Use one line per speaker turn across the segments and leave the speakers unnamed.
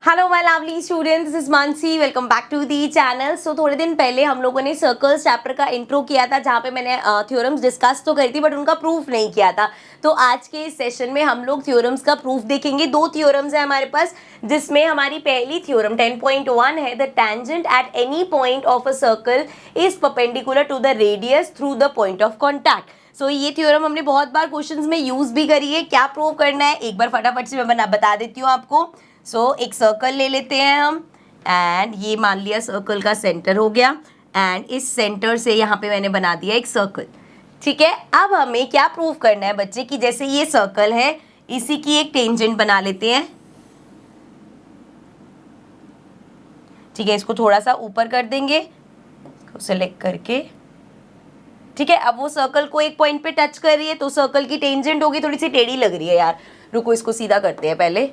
Hello my lovely students, this is Mansi. Welcome back to the channel. So थोड़े दिन पहले हम लोगों ने सर्कल्स चैप्टर का इंट्रो किया था, जहाँ पे मैंने थ्योरम्स डिस्कस तो करी थी बट उनका प्रूफ नहीं किया था। तो आज के इस सेशन में हम लोग थ्योरम्स का प्रूफ देखेंगे। दो थ्योरम्स है हमारे पास, जिसमें हमारी पहली थ्योरम 10.1 है, the tangent at any point of a circle is perpendicular to the radius through the point of contact. So ये थ्योरम हमने बहुत बार क्वेश्चंस में यूज भी करी है। क्या प्रूव करना है एक बार फटाफट से मैं बता देती हूँ आपको। एक सर्कल ले लेते हैं हम, एंड ये मान लिया सर्कल का सेंटर हो गया, एंड इस सेंटर से यहाँ पे मैंने बना दिया एक सर्कल। ठीक है, अब हमें क्या प्रूव करना है बच्चे कि जैसे ये सर्कल है, इसी की एक टेंजेंट बना लेते हैं। ठीक है, इसको थोड़ा सा ऊपर कर देंगे, इसको सेलेक्ट करके। ठीक है, अब वो सर्कल को एक पॉइंट पे टच कर रही है, तो सर्कल की टेंजेंट होगी, थोड़ी सी टेढ़ी लग रही है यार, रुको इसको सीधा करते हैं पहले।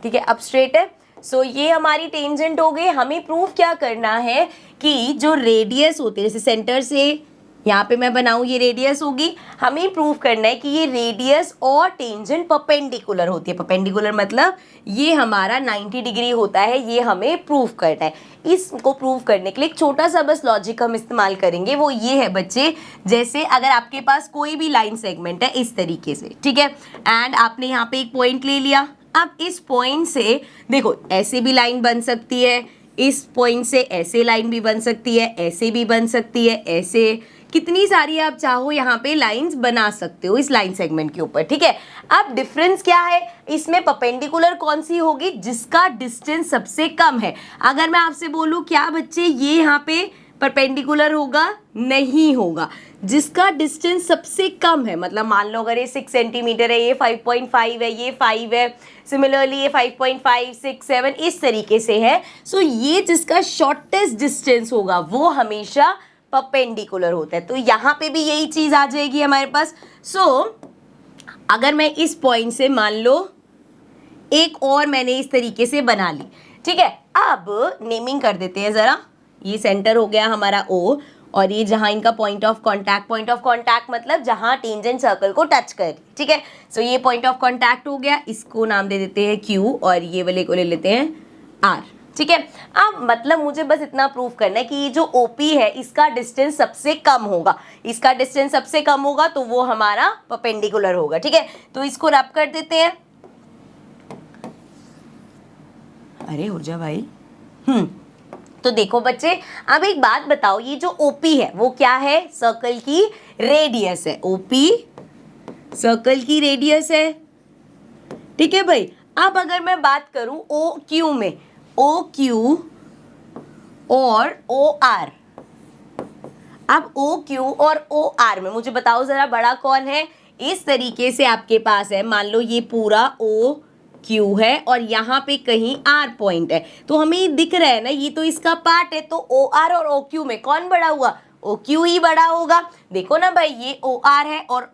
ठीक है, अब स्ट्रेट है। ये हमारी टेंजेंट हो गई। हमें प्रूफ क्या करना है कि जो रेडियस होते हैं, जैसे सेंटर से यहाँ पे मैं बनाऊँ, ये रेडियस होगी। हमें प्रूफ करना है कि ये रेडियस और टेंजेंट परपेंडिकुलर होती है। परपेंडिकुलर मतलब ये हमारा 90 डिग्री होता है, ये हमें प्रूफ करना है। इसको प्रूव करने के लिए एक छोटा सा बस लॉजिक हम इस्तेमाल करेंगे, वो ये है बच्चे, जैसे अगर आपके पास कोई भी लाइन सेगमेंट है इस तरीके से, ठीक है, एंड आपने यहाँ पे एक पॉइंट ले लिया। अब इस पॉइंट से देखो ऐसे भी लाइन बन सकती है, इस पॉइंट से ऐसे लाइन भी बन सकती है, ऐसे भी बन सकती है, ऐसे कितनी सारी आप चाहो यहाँ पे लाइंस बना सकते हो इस लाइन सेगमेंट के ऊपर। ठीक है, अब डिफरेंस क्या है इसमें, परपेंडिकुलर कौन सी होगी, जिसका डिस्टेंस सबसे कम है। अगर मैं आपसे बोलूँ क्या बच्चे ये यहाँ पे परपेंडिकुलर होगा, नहीं होगा। जिसका डिस्टेंस सबसे कम है, मतलब मान लो अगर ये 6 सेंटीमीटर है, ये 5.5 है, ये 5 है, सिमिलरली ये 5.5, 6, 7 इस तरीके से है। ये जिसका शॉर्टेस्ट डिस्टेंस होगा वो हमेशा परपेंडिकुलर होता है। तो यहाँ पे भी यही चीज आ जाएगी हमारे पास। अगर मैं इस पॉइंट से मान लो एक और मैंने इस तरीके से बना ली, ठीक है, अब नेमिंग कर देते हैं जरा। ये सेंटर हो गया हमारा O, और ये जहां इनका पॉइंट ऑफ कांटेक्ट मतलब जहां टेंजेंट सर्कल को टच कर, ठीक है। ये पॉइंट ऑफ कांटेक्ट हो गया, इसको नाम दे देते हैं Q, और ये वाले को ले लेते हैं R। ठीक है, अब मतलब मुझे बस इतना प्रूफ करना है कि ये जो OP है इसका डिस्टेंस सबसे कम होगा। इसका डिस्टेंस सबसे कम होगा तो वो हमारा परपेंडिकुलर होगा। ठीक है, तो इसको रब कर देते हैं। अरे हो जा भाई। तो देखो बच्चे, अब एक बात बताओ, ये जो OP है वो क्या है, सर्कल की रेडियस है। OP सर्कल की रेडियस है। ठीक है भाई, अब अगर मैं बात करूं OQ में, OQ और OR, अब OQ और OR में मुझे बताओ जरा बड़ा कौन है। इस तरीके से आपके पास है, मान लो ये पूरा OQ है और यहाँ पे कहीं R पॉइंट है, तो हमें दिख रहा है ना ये तो इसका पार्ट है। तो OR और OQ में कौन बड़ा हुआ, OQ ही बड़ा होगा। देखो ना भाई, ये OR है और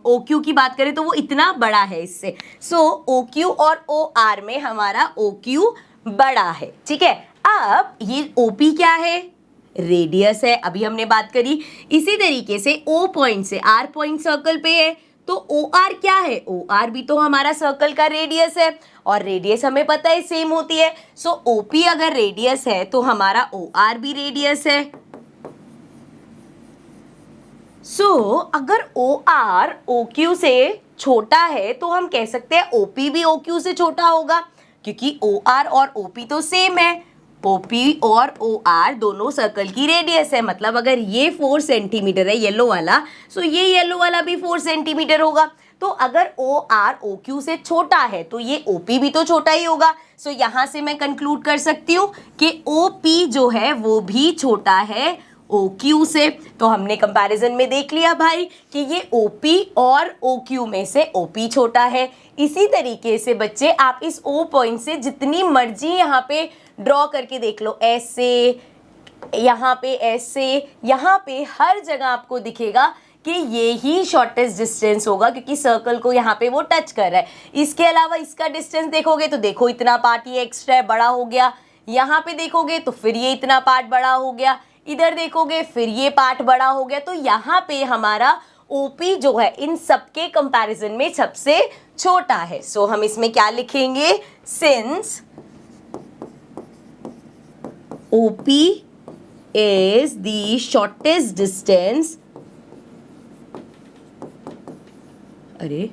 OQ की बात करें तो वो इतना बड़ा है इससे। OQ और OR में हमारा OQ बड़ा है। ठीक है, अब ये OP क्या है, रेडियस है, अभी हमने बात करी। इसी तरीके से O पॉइंट से R पॉइंट सर्कल पे है, तो OR क्या है, OR भी तो हमारा सर्कल का रेडियस है, और रेडियस हमें पता है सेम होती है। OP अगर रेडियस है तो हमारा OR भी रेडियस है। अगर OR OQ से छोटा है तो हम कह सकते हैं OP भी OQ से छोटा होगा, क्योंकि OR और OP तो सेम है। OP और OR दोनों सर्कल की रेडियस है, मतलब अगर ये 4 सेंटीमीटर है येलो वाला, ये येलो वाला भी 4 सेंटीमीटर होगा। तो अगर OR OQ से छोटा है तो ये OP भी तो छोटा ही होगा। यहां से मैं कंक्लूड कर सकती हूँ कि OP जो है वो भी छोटा है OQ से। तो हमने कंपैरिजन में देख लिया भाई कि ये OP और OQ में से OP छोटा है। इसी तरीके से बच्चे आप इस O पॉइंट से जितनी मर्जी यहाँ पे ड्रॉ करके देख लो, ऐसे, यहाँ पे ऐसे, यहाँ पे हर जगह आपको दिखेगा कि ये ही शॉर्टेस्ट डिस्टेंस होगा, क्योंकि सर्कल को यहाँ पे वो टच कर रहा है। इसके अलावा इसका डिस्टेंस देखोगे तो देखो इतना पार्ट ये एक्स्ट्रा है, बड़ा हो गया। यहाँ पे देखोगे तो फिर ये इतना पार्ट बड़ा हो गया, इधर देखोगे फिर ये पार्ट बड़ा हो गया। तो यहाँ पे हमारा ओपी जो है इन सबके कंपैरिजन में सबसे छोटा है। सो हम इसमें क्या लिखेंगे, since OP is the shortest distance, अरे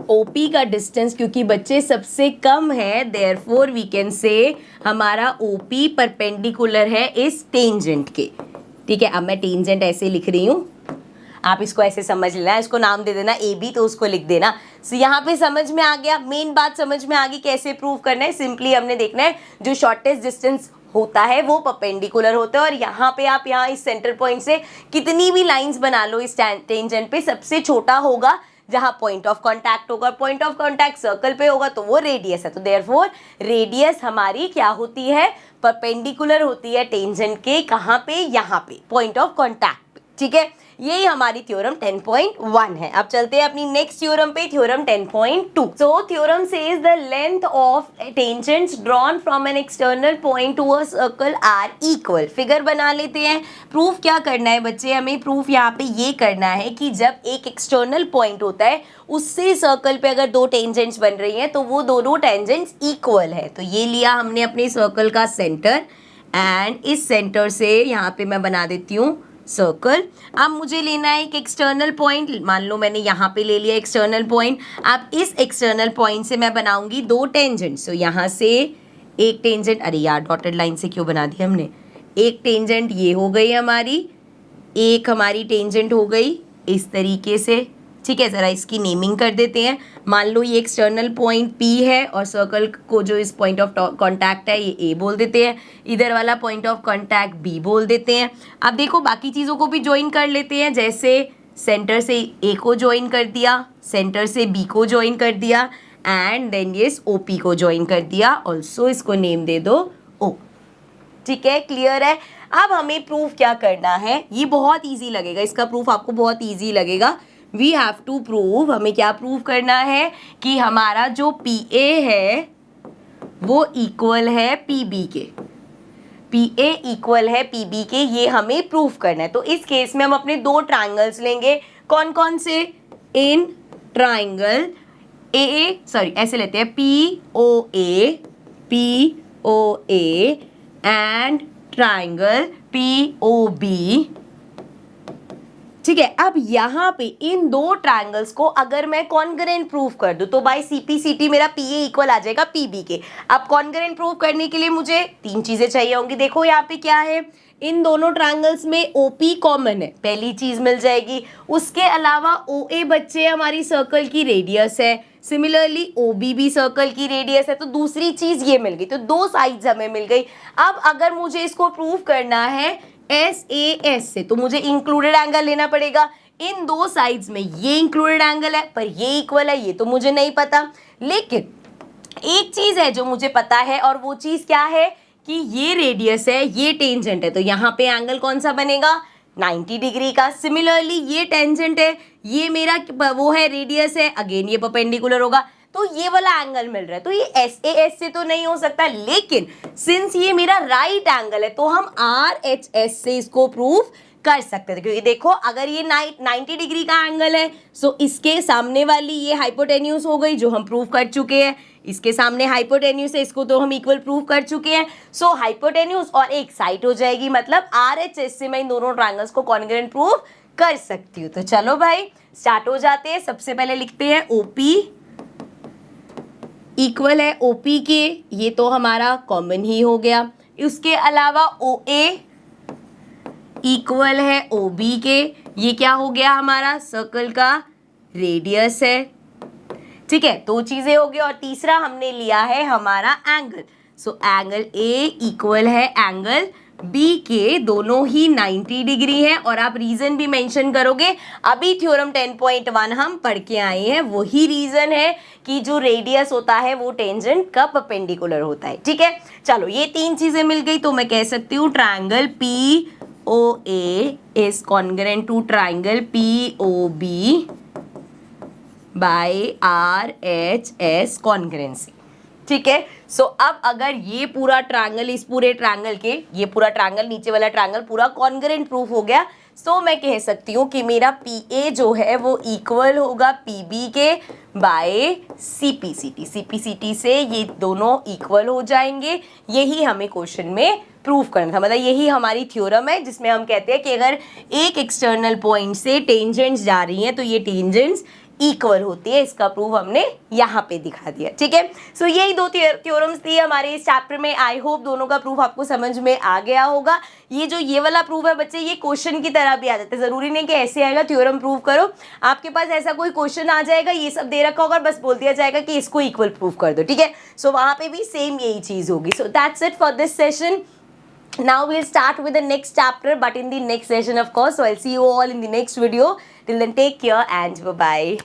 ओपी का डिस्टेंस क्योंकि बच्चे सबसे कम है, देयरफॉर वी कैन से हमारा ओपी परपेंडिकुलर है इस टेंजेंट के। ठीक है, अब मैं टेंजेंट ऐसे लिख रही हूँ, आप इसको ऐसे समझ लेना, इसको नाम दे देना ए बी, तो उसको लिख देना। सो यहाँ पे समझ में आ गया, मेन बात समझ में आ गई कैसे प्रूव करना है। सिंपली हमने देखना है जो शॉर्टेस्ट डिस्टेंस होता है वो परपेंडिकुलर होता है, और यहाँ पे आप यहाँ इस सेंटर पॉइंट से कितनी भी लाइंस बना लो इस टेंजेंट पे, सबसे छोटा होगा जहां पॉइंट ऑफ कांटेक्ट होगा, पॉइंट ऑफ कांटेक्ट सर्कल पे होगा तो वो रेडियस है। तो देयरफॉर रेडियस हमारी क्या होती है, परपेंडिकुलर होती है टेंजेंट के, कहां पे, यहाँ पे पॉइंट ऑफ कांटेक्ट पे। ठीक है, यही हमारी थ्योरम 10.1 है। अब चलते हैं अपनी नेक्स्ट थ्योरम पे, theorem 10.2। So theorem says the length of tangents drawn from an external point to a circle are equal. Figure बना लेते हैं। प्रूफ क्या करना है बच्चे, हमें प्रूफ यहाँ पे ये करना है कि जब एक एक्सटर्नल पॉइंट होता है उससे सर्कल पे अगर दो टेंजेंट्स बन रही हैं तो वो दोनों टेंजेंट्स इक्वल है। तो ये लिया हमने अपने सर्कल का सेंटर, एंड इस सेंटर से यहाँ पे मैं बना देती हूँ सर्कल। अब मुझे लेना है एक एक्सटर्नल पॉइंट, मान लो मैंने यहाँ पे ले लिया एक्सटर्नल पॉइंट। अब इस एक्सटर्नल पॉइंट से मैं बनाऊंगी दो टेंजेंट। सो यहाँ से एक टेंजेंट, अरे यार डॉटेड लाइन से क्यों बना दी हमने, एक टेंजेंट ये हो गई हमारी, एक हमारी टेंजेंट हो गई इस तरीके से। ठीक है, ज़रा इसकी नेमिंग कर देते हैं। मान लो ये एक्सटर्नल पॉइंट P है और सर्कल को जो इस पॉइंट ऑफ कांटेक्ट है ये A बोल देते हैं, इधर वाला पॉइंट ऑफ कांटेक्ट B बोल देते हैं। अब देखो बाकी चीज़ों को भी ज्वाइन कर लेते हैं, जैसे सेंटर से A को ज्वाइन कर दिया, सेंटर से B को ज्वाइन कर दिया, एंड देन ये OP को ज्वाइन कर दिया। ऑल्सो इसको नेम दे दो O। ठीक है, क्लियर है। अब हमें प्रूफ क्या करना है, ये बहुत ईजी लगेगा, इसका प्रूफ आपको बहुत ईजी लगेगा। वी हैव टू प्रूव, हमें क्या प्रूव करना है कि हमारा जो PA है वो इक्वल है PB के, PA इक्वल है PB के, ये हमें प्रूफ करना है। तो इस केस में हम अपने दो ट्राइंगल्स लेंगे, कौन कौन से, इन ट्राइंगल ऐसे लेते हैं POA एंड ट्राइंगल POB। ठीक है, अब यहाँ पे इन दो ट्रायंगल्स को अगर मैं कॉन्ग्रुएंट प्रूफ कर दूं तो बाय CP/CT मेरा PA इक्वल आ जाएगा PB के। अब कॉन्ग्रुएंट प्रूफ करने के लिए मुझे तीन चीजें चाहिए होंगी। देखो यहाँ पे क्या है, इन दोनों ट्रायंगल्स में OP कॉमन है, पहली चीज मिल जाएगी। उसके अलावा OA बच्चे हमारी सर्कल की रेडियस है, सिमिलरली OB भी सर्कल की रेडियस है, तो दूसरी चीज ये मिल गई, तो दो साइड्स हमें मिल गई। अब अगर मुझे इसको प्रूव करना है SAS से तो मुझे इंक्लूडेड एंगल लेना पड़ेगा। इन दो साइड्स में ये इंक्लूडेड एंगल है पर ये इक्वल है, ये तो मुझे नहीं पता, लेकिन एक चीज है जो मुझे पता है, और वो चीज क्या है कि ये रेडियस है, ये टेंजेंट है, तो यहाँ पे एंगल कौन सा बनेगा, 90 डिग्री का। सिमिलरली ये टेंजेंट है, ये मेरा वो है रेडियस है, अगेन ये परपेंडिकुलर होगा, तो ये वाला एंगल मिल रहा है। तो ये SAS से तो नहीं हो सकता, लेकिन सिंस ये मेरा राइट एंगल है तो हम RHS से इसको प्रूफ कर सकते थे, क्योंकि देखो अगर ये 90 डिग्री का एंगल है सो इसके सामने वाली ये हाइपोटेन्यूज हो गई जो हम प्रूफ कर चुके हैं, इसके सामने हाइपोटेन्यूज है, इसको तो हम इक्वल प्रूफ कर चुके हैं। सो हाइपोटेन्यूज और एक साइड हो जाएगी, मतलब RHS से मैं इन दोनों ट्रायंगल्स को कॉन्ग्रुएंट प्रूफ कर सकती हूँ। तो चलो भाई स्टार्ट हो जाते हैं। सबसे पहले लिखते हैं OP इक्वल है OP के, ये तो हमारा कॉमन ही हो गया। उसके अलावा OA इक्वल है OB के, ये क्या हो गया हमारा सर्कल का रेडियस है। ठीक है, दो चीजें हो गई, और तीसरा हमने लिया है हमारा angle. So angle A equal है एंगल B के, दोनों ही 90 डिग्री है, और आप रीजन भी मेंशन करोगे। अभी थ्योरम 10.1 हम पढ़ के आए हैं, वही रीजन है कि जो रेडियस होता है वो टेंजेंट का परपेंडिकुलर होता है। ठीक है, चलो ये तीन चीजें मिल गई, तो मैं कह सकती हूँ triangle POA is congruent to triangle POB by RHS congruency. ठीक है, सो अब अगर ये पूरा ट्रायंगल, इस पूरे ट्रायंगल के, ये पूरा ट्रायंगल, नीचे वाला ट्रायंगल पूरा कॉन्ग्रुएंट प्रूफ हो गया, सो मैं कह सकती हूँ कि मेरा PA जो है वो इक्वल होगा PB के बाय CPCT से ये दोनों इक्वल हो जाएंगे। यही हमें क्वेश्चन में प्रूव करना था, मतलब यही हमारी थ्योरम है जिसमें हम कहते हैं कि अगर एक एक्सटर्नल पॉइंट से टेंजेंट्स जा रही हैं तो ये टेंजेंट्स इक्वल होती है। इसका प्रूफ हमने यहाँ पे दिखा दिया, ठीक है। सो यही दो थ्योरम्स थी हमारे इस चैप्टर में। आई होप दोनों का प्रूफ आपको समझ में आ गया होगा। ये वाला प्रूफ है बच्चे, ये क्वेश्चन की तरह भी आ जाता है, जरूरी नहीं कि ऐसे आएगा थ्योरम प्रूव करो। आपके पास ऐसा कोई क्वेश्चन आ जाएगा, ये सब दे रखा होगा, बस बोल दिया जाएगा कि इसको इक्वल प्रूव कर दो, ठीक है। सो वहां पे भी सेम यही चीज होगी। So that's it for this session. Now we'll start with the next chapter, but in the next session, of course. So I'll see you all in the next video. Till then, take care and bye-bye.